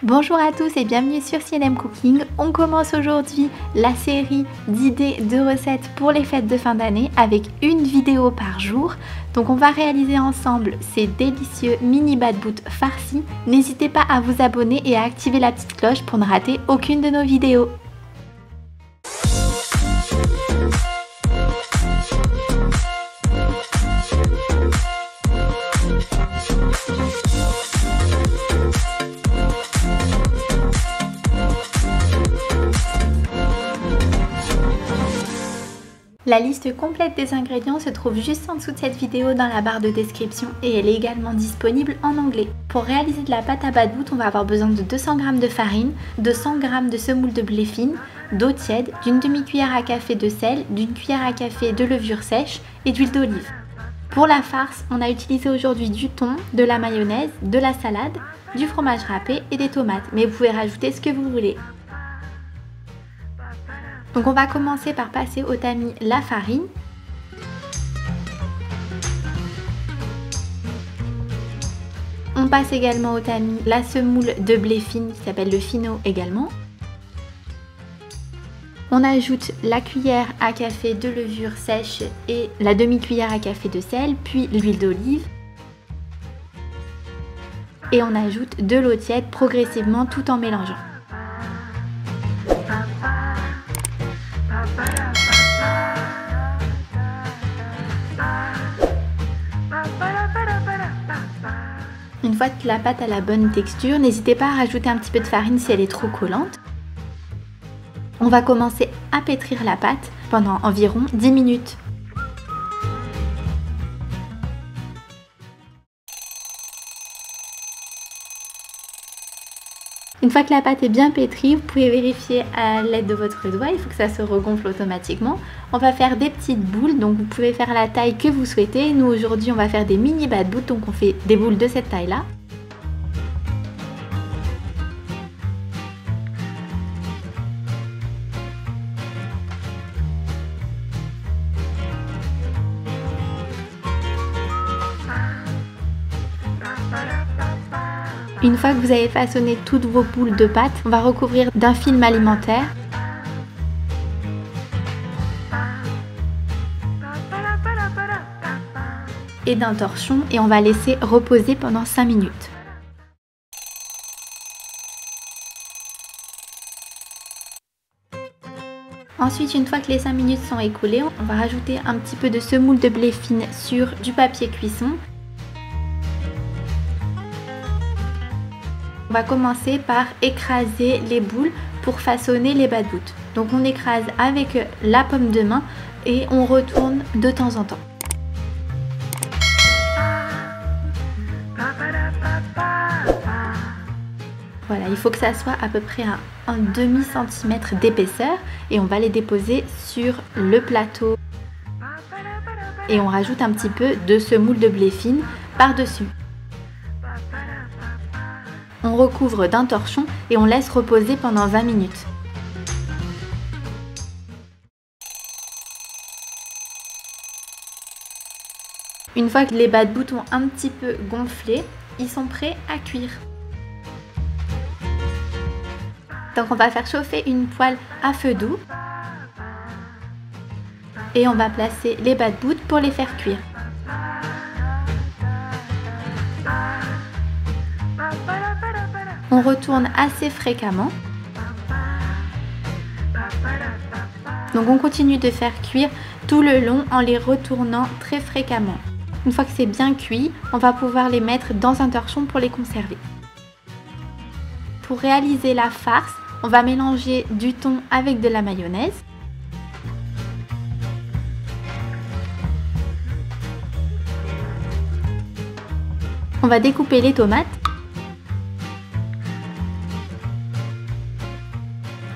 Bonjour à tous et bienvenue sur CNM Cooking. On commence aujourd'hui la série d'idées de recettes pour les fêtes de fin d'année avec une vidéo par jour. Donc on va réaliser ensemble ces délicieux mini bad boot farcis. N'hésitez pas à vous abonner et à activer la petite cloche pour ne rater aucune de nos vidéos. La liste complète des ingrédients se trouve juste en dessous de cette vidéo dans la barre de description et elle est également disponible en anglais. Pour réaliser de la pâte à bad boot, on va avoir besoin de 200 g de farine, de 100 g de semoule de blé fine, d'eau tiède, d'une demi-cuillère à café de sel, d'une cuillère à café de levure sèche et d'huile d'olive. Pour la farce, on a utilisé aujourd'hui du thon, de la mayonnaise, de la salade, du fromage râpé et des tomates, mais vous pouvez rajouter ce que vous voulez. Donc on va commencer par passer au tamis la farine. On passe également au tamis la semoule de blé fine qui s'appelle le fino également. On ajoute la cuillère à café de levure sèche et la demi-cuillère à café de sel, puis l'huile d'olive. Et on ajoute de l'eau tiède progressivement tout en mélangeant. Une fois que la pâte a la bonne texture, n'hésitez pas à rajouter un petit peu de farine si elle est trop collante. On va commencer à pétrir la pâte pendant environ 10 minutes. Une fois que la pâte est bien pétrie, vous pouvez vérifier à l'aide de votre doigt, il faut que ça se regonfle automatiquement. On va faire des petites boules, donc vous pouvez faire la taille que vous souhaitez. Nous aujourd'hui on va faire des mini bad boot, donc on fait des boules de cette taille là. Une fois que vous avez façonné toutes vos boules de pâte, on va recouvrir d'un film alimentaire. Et d'un torchon et on va laisser reposer pendant 5 minutes. Ensuite, une fois que les 5 minutes sont écoulées, on va rajouter un petit peu de semoule de blé fine sur du papier cuisson. On va commencer par écraser les boules pour façonner les bad boot. Donc on écrase avec la paume de main et on retourne de temps en temps. Voilà, il faut que ça soit à peu près à un demi-centimètre d'épaisseur et on va les déposer sur le plateau. Et on rajoute un petit peu de semoule de blé fine par-dessus. On recouvre d'un torchon et on laisse reposer pendant 20 minutes. Une fois que les bad boot ont un petit peu gonflé, ils sont prêts à cuire. Donc on va faire chauffer une poêle à feu doux et on va placer les bad boot pour les faire cuire. On retourne assez fréquemment. Donc on continue de faire cuire tout le long en les retournant très fréquemment. Une fois que c'est bien cuit, on va pouvoir les mettre dans un torchon pour les conserver. Pour réaliser la farce, on va mélanger du thon avec de la mayonnaise. On va découper les tomates.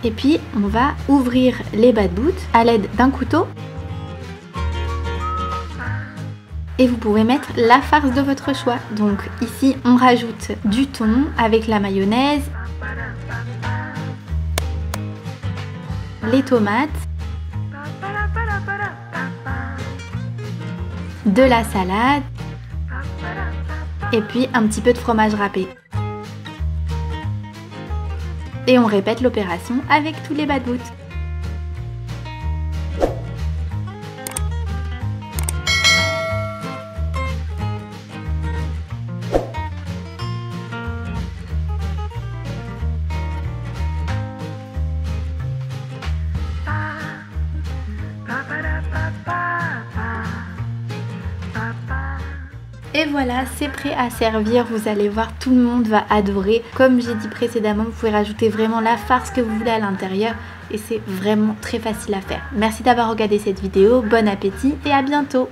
Et puis on va ouvrir les bad boot à l'aide d'un couteau. Et vous pouvez mettre la farce de votre choix. Donc ici on rajoute du thon avec la mayonnaise, les tomates, de la salade et puis un petit peu de fromage râpé. Et on répète l'opération avec tous les bad boots. Et voilà, c'est prêt à servir, vous allez voir, tout le monde va adorer. Comme j'ai dit précédemment, vous pouvez rajouter vraiment la farce que vous voulez à l'intérieur et c'est vraiment très facile à faire. Merci d'avoir regardé cette vidéo, bon appétit et à bientôt!